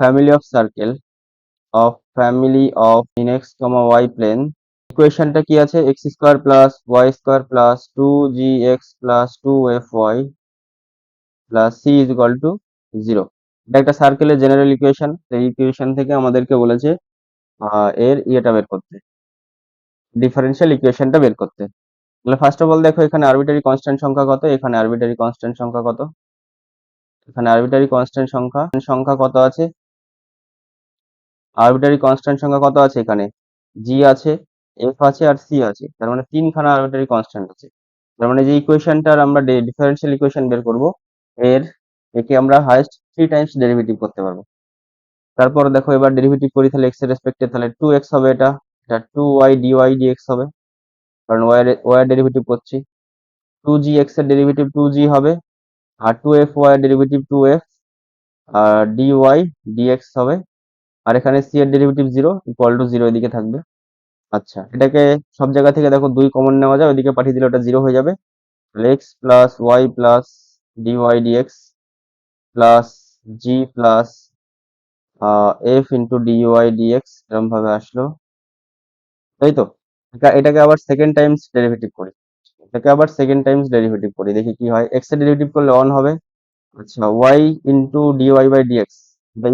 family of circle of family of in x, y plane ইকুয়েশনটা কি আছে x square plus y square plus 2gx plus 2fy plus c is equal to 0। এটা একটা সার্কেলের general equation. এই equation থেকে আমাদেরকে বলেছে এর ইয়েটা বের করতে, ডিফারেন্সিয়াল ইকুয়েশনটা বের করতে। তাহলে ফার্স্ট অফ অল দেখো এখানে আরবিটারি কনস্ট্যান্ট সংখ্যা কত, এখানে আরবিটারি কনস্ট্যান্ট সংখ্যা কত, এখানে আরবিটারি কনস্ট্যান্ট সংখ্যা কত আছে, আরবিটারি কনস্ট্যান্ট সংখ্যা কত আছে, এখানে জি আছে, এফ আছে আর সি আছে। তার মানে তিনখানা আরবিটারি কনস্ট্যান্ট আছে। তার মানে যে ইকুয়েশনটার আমরা ডিফারেন্সিয়াল ইকুয়েশন বের করব, একে আমরা হাইয়েস্ট 3 টাইমস ডেরিভেটিভ করতে পারবো। তারপর দেখো এবার ডেরিভেটিভ করি, তাহলে এক্স এর রেসপেক্টে তাহলে 2x হবে, এটা 2y dy dx হবে, কারণ y এর ডেরিভেটিভ করছি। 2gx এর ডেরিভেটিভ 2g হবে, আর 2fy এর ডেরিভেটিভ 2f, আর dy dx হবে। আর এখানে c এর ডেরিভেটিভ 0 ইকুয়াল টু 0 এদিকে থাকবে। আচ্ছা, এটাকে সব জায়গা থেকে দেখো 2 কমন নেওয়া যায়, ওইদিকে পাঠিয়ে দিলে ওটা 0 হয়ে যাবে। তাহলে x plus y plus dy dx plus g plus f into dy dx এরকম ভাবে আসলো, তাই তো। এটাকে আবার সেকেন্ড টাইমস ডেরিভেটিভ করি, দেখি কি হয়। x এর ডেরিভেটিভ করলে 1 হবে। আচ্ছা, y into dy by dx,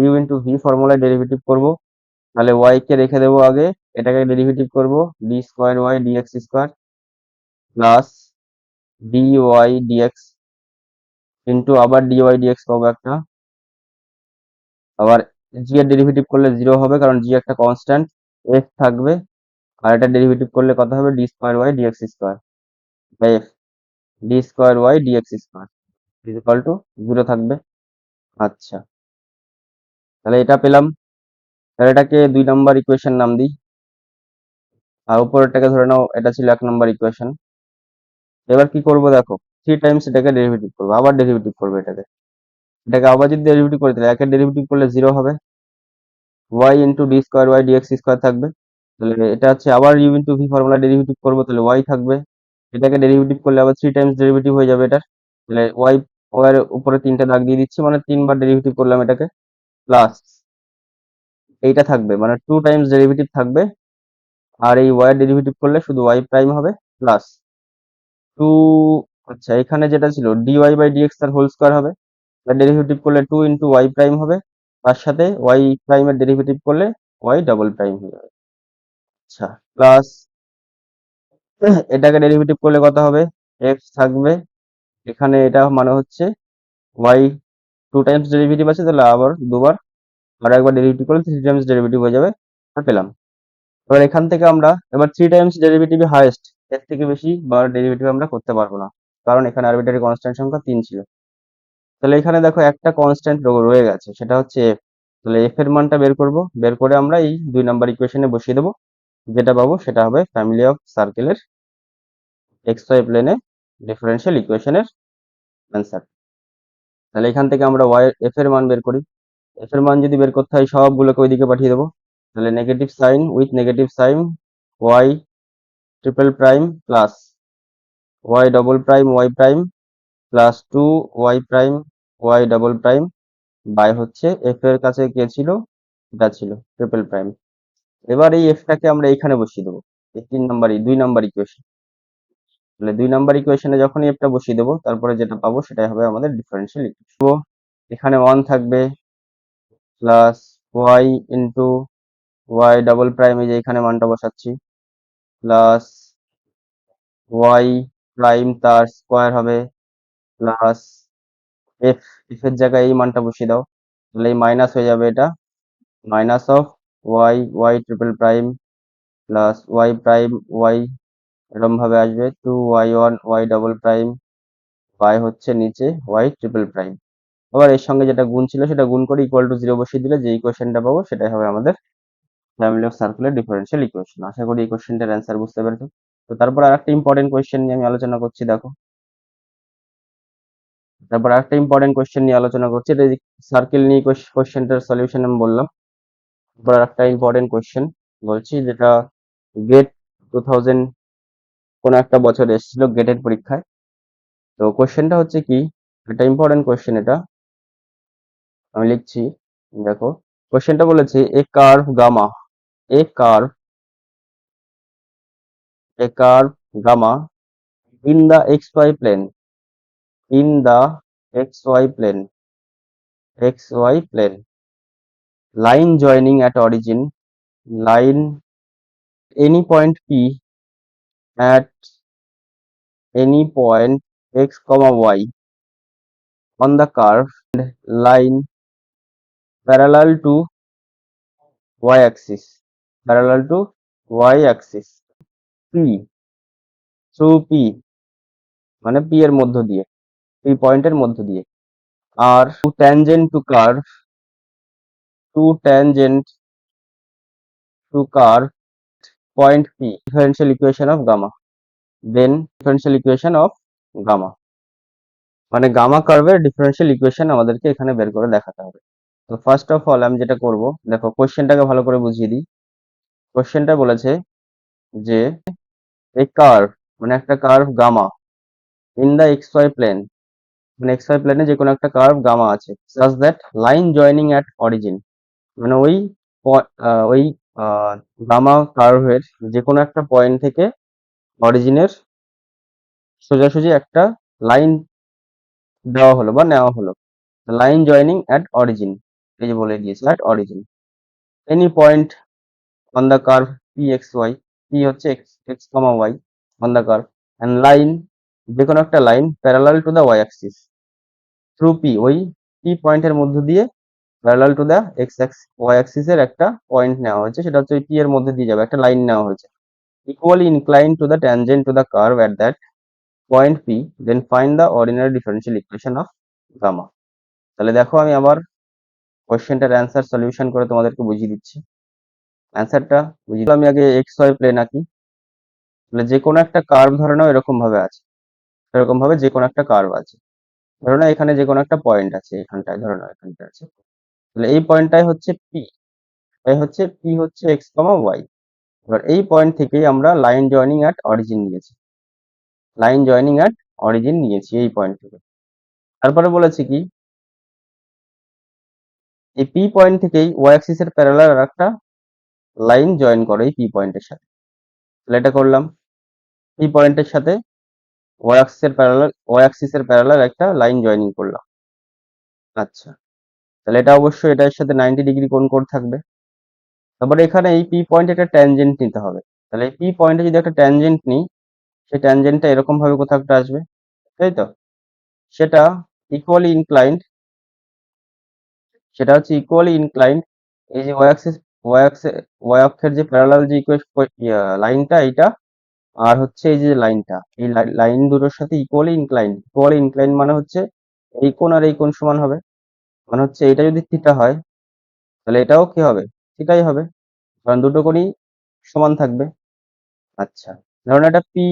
u into v ফর্মুলায় ডেরিভেটিভ করব। তাহলে y কে রেখে দেবো আগে, এটাকে ডেরিভেটিভ করব d square y dx square plus dy dx into আবার dy dx পাবো একটা, আবার g এর ডেরিভেটিভ করলে 0 হবে কারণ g একটা কনস্ট্যান্ট, f থাকবে। আর এটা ডেরিভেটিভ করলে কত হবে, d square y dx square by f, d square y dx square is equal to 0 থাকবে। আচ্ছা, তাহলে এটা পেলাম। তাহলে এটাকে 2 নাম্বার ইকুয়েশন নাম দিই, আর উপরেরটাকে ধরে নাও এটা ছিল 1 নাম্বার ইকুয়েশন। এবার কি করব দেখো, 3 টাইমস এটাকে ডেরিভেটিভ করবো, আবার ডেরিভেটিভ করবো এটাকে আবার যদি ডেরিভেটিভ করি তাহলে একের ডেরিভেটিভ করলে 0 হবে, y into D square y dx square থাকবে। তাহলে এটা হচ্ছে আবার u into v formula derivative করবো, তাহলে y থাকবে। এটাকে ডেরিভেটিভ করলে আবার 3 টাইমস ডেরিভেটিভ হয়ে যাবে এটার। তাহলে y এর উপরে 3টে দাগ দিয়ে দিচ্ছি, মানে 3 বার ডেরিভেটিভ করলাম এটাকে, প্লাস এইটা থাকবে, মানে 2 টাইমস ডেরিভেটিভ থাকবে। আর এই y এর ডেরিভেটিভ করলে শুধু y প্রাইম হবে, প্লাস 2। আচ্ছা, এখানে যেটা ছিল dy বাই dx তার হোল স্কোয়ার হবে, তার ডেরিভেটিভ করলে 2 ইন্টু y প্রাইম হবে, তার সাথে y প্রাইমের ডেরিভেটিভ করলে y ডাবল প্রাইম হয়ে যাবে। আচ্ছা, প্লাস এটাকে ডেরিভেটিভ করলে কত হবে, x থাকবে। এখানে এটা মানে হচ্ছে y 2 টাইমস ডেরিভেটিভ আছে, তাহলে আবার দুবার, আর একবার ডেরিভেটিভ করলে 3 টাইমস ডেরিভেটিভ হয়ে যাবে, আর পেলাম। এবার এখান থেকে আমরা এবার 3 টাইমস ডেরিভেটিভ হাইয়েস্ট, এর থেকে বেশি বার ডেরিভেটিভ আমরা করতে পারবো না, কারণ এখানে আরবিটারি কনস্ট্যান্ট সংখ্যা 3 ছিল। তাহলে এখানে দেখো একটা কনস্ট্যান্ট রয়ে গেছে, সেটা হচ্ছে f। তাহলে f এর মানটা বের করব, বের করে আমরা এই 2 নাম্বার ইকুয়েশনে বসিয়ে দেবো, যেটা পাবো সেটা হবে ফ্যামিলি অফ সার্কেলের xy প্লেনে ডিফারেন্সিয়াল ইকুয়েশনের অ্যান্সার। তাহলে এখান থেকে আমরা f এর মান বের করি। f এর মান যদি বের করতে হয় সবগুলোকে ওইদিকে পাঠিয়ে দেবো। তাহলে negative sign with negative sign y triple prime plus y double prime y prime plus 2y prime y double prime by হচ্ছে f এর কাছে কে ছিল, এটা ছিল ট্রিপল প্রাইম। এবার এই f টাকে আমরা এখানে বসিয়ে দেবো, এই 2 নাম্বার ইকুয়েশন। তাহলে 2 নাম্বার ইকুয়েশনে যখনই f টা বসিয়ে দেবো, তারপরে যেটা পাবো সেটাই হবে আমাদের ডিফারেন্সিয়াল ইকুয়েশন। এখানে 1 থাকবে plus y into y double prime, এই যে এখানে মানটা বসাচ্ছি, প্লাস y প্রাইম তার স্কোয়ার হবে, প্লাস এফ, এর জায়গায় এই মানটা বসিয়ে দাও, তাহলে এই মাইনাস হয়ে যাবে, এটা minus of y triple prime plus y prime y এরকম ভাবে আসবে 2y1 y double prime by হচ্ছে নিচে y ট্রিপল প্রাইম। আবার এর সঙ্গে যেটা গুণ ছিল সেটা গুণ করে ইকুয়াল টু 0 বসিয়ে দিলে যে ইকুয়েশনটা পাবো সেটাই হবে আমাদের family of circular differential equation. আশা করি এই কোশ্চেনটার অ্যান্সার বুঝতে পেরেছো। তো তারপর আরেকটা ইম্পর্টেন্ট কোয়েশ্চেন নিয়ে আমি আলোচনা করছি, দেখো। তারপর আরেকটা ইম্পর্টেন্ট কোয়েশ্চেন নিয়ে আলোচনা করছি, এটা সার্কেল নিয়ে কোয়েশ্চেনটার সলিউশন আমি বললাম। তারপর একটা ইম্পর্টেন্ট কোয়েশ্চেন বলছি, যেটা গেট 2000 কোন একটা বছর এসেছিল গেটের পরীক্ষায়। তো কোয়েশ্চেনটা হচ্ছে কি, এটা ইম্পর্টেন্ট কোয়েশ্চেন, এটা আমি লিখছি, দেখো। কোশ্চেনটা বলেছে a curve gamma, a curve gamma in the xy plane, in the xy plane, line joining at origin, line any point p at any point x comma y on the curve, line parallel to y axis, parallel to y axis, p through p মানে p এর মধ্য দিয়ে, p পয়েন্টের মধ্য দিয়ে, আর to tangent to curve, to tangent to curve point p, differential equation of gamma, then differential equation of gamma, মানে gamma কার্ভের differential equation আমাদেরকে এখানে বের করে দেখাতে হবে। তো ফার্স্ট অফ অল আমি যেটা করব, দেখো কোশ্চেনটাকে ভালো করে বুঝিয়ে দিই। কোশ্চেনটা বলেছে যে এই কার্ভ মানে একটা curve gamma in the X Y plane, মানে এক্স ওয়াই প্লেনে যে কোনো একটা কার্ভ গামা আছে, such that line joining at origin, মানে ওই গামা কার্ভের যে কোনো একটা পয়েন্ট থেকে অরিজিনের সোজাসুজি একটা লাইন দেওয়া হলো বা নেওয়া হলো, লাইন জয়েনিং অ্যাট অরিজিন, এই যে বলে দিয়েছে at origin, any point on the curve P X Y, P হচ্ছে X X comma Y on the curve, and line যে কোনো একটা line parallel to the Y axis through P, ওই P পয়েন্টের মধ্য দিয়ে parallel to the X Y axis এর একটা পয়েন্ট নেওয়া হয়েছে, সেটা হচ্ছে পি এর মধ্যে দিয়ে যাবে একটা লাইন নেওয়া হয়েছে, equally inclined to the tangent to the curve at that point P, then find the ordinary differential equation of gamma. তাহলে দেখো আমি আবার কোশ্চেনটার অ্যান্সার সলিউশন করে তোমাদেরকে বুঝিয়ে দিচ্ছি। অ্যান্সারটা বুঝিয়ে আমি আগে এক্স ওয়াই প্লেন আঁকি। তাহলে যে কোনো একটা কার্ভ ধরে নাও এরকম ভাবে আছে, এরকম ভাবে যে কোনো একটা কার্ভ আছে, ধরো না এখানে যে কোনো একটা পয়েন্ট আছে, এখানটায় ধরো না এখানটা আছে, তাহলে এই পয়েন্টটাই হচ্ছে পি, এই হচ্ছে পি হচ্ছে এক্স কমা ওয়াই। এবার এই পয়েন্ট থেকেই আমরা লাইন জয়েনিং অ্যাট অরিজিন নিয়েছি, লাইন জয়েনিং অ্যাট অরিজিন নিয়েছি এই পয়েন্ট থেকে। তারপরে বলেছি কি এই পি পয়েন্ট থেকেই ওয়াই অ্যাক্সিস এর প্যারালাল আর একটা লাইন জয়েন করে এই পি পয়েন্টের সাথে, তাহলে এটা করলাম, পি পয়েন্টের সাথে ওয়াই অ্যাক্সিস এর প্যারালাল একটা লাইন জয়েনিং করলাম। আচ্ছা, তাহলে এটা অবশ্যই এটার সাথে 90 ডিগ্রি কোণ করে থাকবে। তারপরে এখানে এই পি পয়েন্টে একটা ট্যানজেন্ট নিতে হবে, তাহলে এই পি পয়েন্টে যদি একটা ট্যানজেন্ট নিই, সেই ট্যানজেন্টটা এরকম ভাবে কোথাও একটা আসবে, তাই তো, সেটা ইকুয়ালি ইনক্লাইন্ড, সেটা হচ্ছে ইকুয়ালি ইনক্লাইন্ড এই যে ওয়াই অক্ষের যে প্যারালাল যে লাইনটা এইটা, আর হচ্ছে এই যে লাইনটা, এই লাইন দুটোর সাথে ইকুয়ালি ইনক্লাইন্ড, ইকুয়ালি ইনক্লাইন্ড মানে হচ্ছে এই কোণ আর এই কোণ সমান হবে, মানে হচ্ছে এটা যদি থিটা হয় তাহলে এটাও কি হবে, থিটাই হবে, কারণ দুটো কোণই সমান থাকবে। আচ্ছা, ধরুন এটা পি,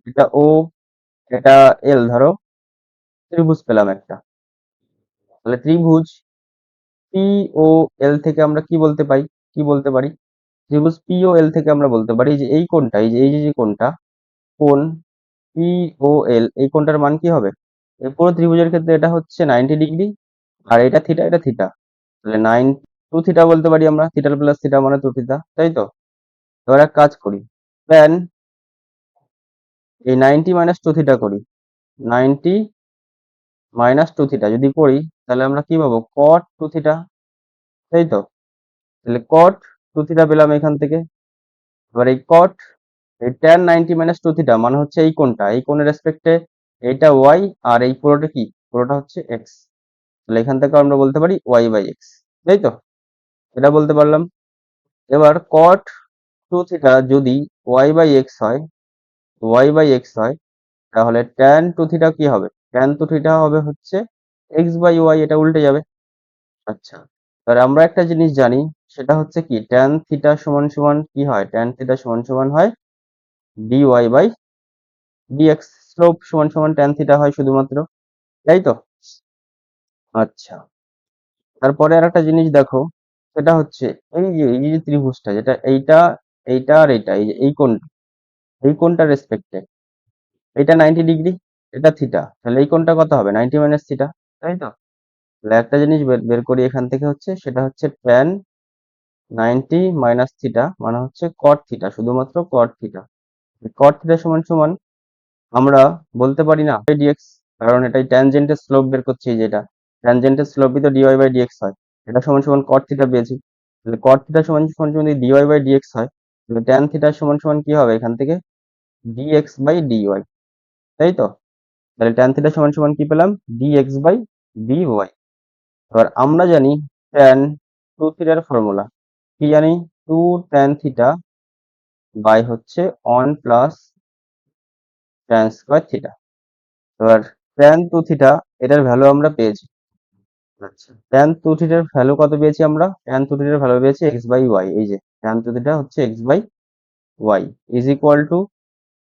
এটা ও, এটা এল, ধরো ত্রিভুজ পেলাম একটা, তাহলে ত্রিভুজ পি ও এল থেকে আমরা কি বলতে পারি, কি বলতে পারি, ত্রিভুজ পি ও এল থেকে আমরা বলতে পারি যে এই কোণটা, এই যে কোণটা, কোণ পি ও এল, এই কোণটার মান কি হবে, এই পুরো ত্রিভুজের ক্ষেত্রে এটা হচ্ছে 90 ডিগ্রি, আর এটা থিটা, এটা থিটা, তাহলে 2 থিটা বলতে পারি আমরা, থিটা প্লাস থিটা মানে 2 থিটা, তাই তো। এবার এক কাজ করি, tan এই 90 মাইনাস 2 থিটা করি, 90 মাইনাস 2 থিটা যদি করি তাহলে আমরা কি পাবো, cot 2 থিটা, তাই তো। তাহলে cot 2 থিটা পেলাম এখান থেকে। এবার এই cot এই tan 90 মাইনাস 2 থিটা মানে হচ্ছে এই কোণটা, এই কোণের রেসপেক্টে এইটা y, আর এই পুরোটা কি, পুরোটা হচ্ছে x, তাহলে এখান থেকে আমরা বলতে পারি y বাই x, তাই তো, এটা বলতে পারলাম। এবার cot 2 থিটা যদি y বাই x হয়, y বাই x হয়, তাহলে tan 2 থিটা কি হবে, tan 2 থিটা হবে হচ্ছে x বাই y, এটা উল্টে যাবে। আচ্ছা, এবার আমরা একটা জিনিস জানি, সেটা হচ্ছে কি tan থিটা সমান সমান কি হয়, tan থিটা সমান সমান হয় dy বাই dx, স্লোপ সমান সমান tan থিটা হয় শুধুমাত্র, তাই তো। আচ্ছা, তারপরে আর একটা জিনিস দেখো, সেটা হচ্ছে এই যে ত্রিভুজটা, যেটা এইটা, এইটা আর এইটা, এই যে এই কোণটার রেসপেক্টে এটা 90 ডিগ্রি, এটা থিটা, তাহলে এই কোণটা কত হবে, 90 মাইনাস থিটা, তাই তো। তাহলে একটা জিনিস বের বের করি এখান থেকে হচ্ছে, সেটা হচ্ছে tan 90 মাইনাস থিটা মানে হচ্ছে কট থিটা, শুধুমাত্র কট থিটা। কট থিটা সমান সমান আমরা বলতে পারি না ডিএক্স, কারণ এটাই ট্যানজেন্টের স্লোপ বের করছি, যেটা ট্যানজেন্টের স্লোপই তো ডিওয়াই বাই ডিএক্স হয়। এটা সমান সমান কট থিটা পেয়েছি, তাহলে কট থিটা সমান সমান যদি ডিওয়াই বাই ডিএক্স হয়, তাহলে ট্যান থিটা সমান সমান কি হবে এখান থেকে ডিএক্স বাই ডিওয়াই, তাই তো? তাহলে ট্যান থিটা সমান সমান কি পেলাম, ডিএক্স বাই ডিওয়াই। এবার আমরা জানি ট্যান টু থিটার ফর্মুলা কি জানি, টু ট্যান থিটা বাই হচ্ছে 1 প্লাস ট্যান স্কোয়ার থিটা। এবার ট্যান টু থিটা এটার ভ্যালু আমরা পেয়েছি। আচ্ছা, ট্যান টু থিটার ভ্যালু কত পেয়েছি আমরা, ট্যান টু থিটার ভ্যালু পেয়েছি এক্স বাই ওয়াই, এই যে ট্যান টু থিটা হচ্ছে X by Y is equal to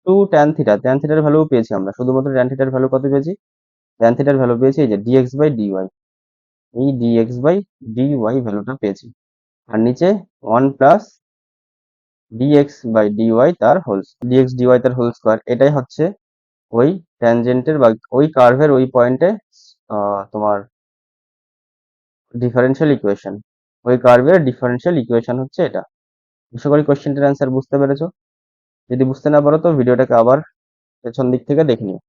two tan theta, tan থিটার ভ্যালু পেয়েছি আমরা, শুধুমাত্র ট্যান থিটার ভ্যালু কত পেয়েছি, ট্যান থিটার ভ্যালু পেয়েছি এই যে ডিএক্স বাই ডিওয়াই, এই ডিএক্স বাই ডিওয়াই ভ্যালুটা পেয়েছি। আর নিচে 1 প্লাস ডিএক্স বাই ডিওয়াই তার হোল, ডিএক্স ডিওয়াই তার হোল স্কোয়ার, এটাই হচ্ছে ওই ট্যানজেন্টের বা ওই কার্ভের ওই পয়েন্টে তোমার ডিফারেনশিয়াল ইকুয়েশন, ওই কার্ভের ডিফারেনশিয়াল ইকুয়েশন হচ্ছে এটা। আশা করি কোশ্চেনটার অ্যান্সার বুঝতে পেরেছো। যদি বুঝতে না পারো তো ভিডিওটাকে আবার পেছন দিক থেকে দেখে নিও।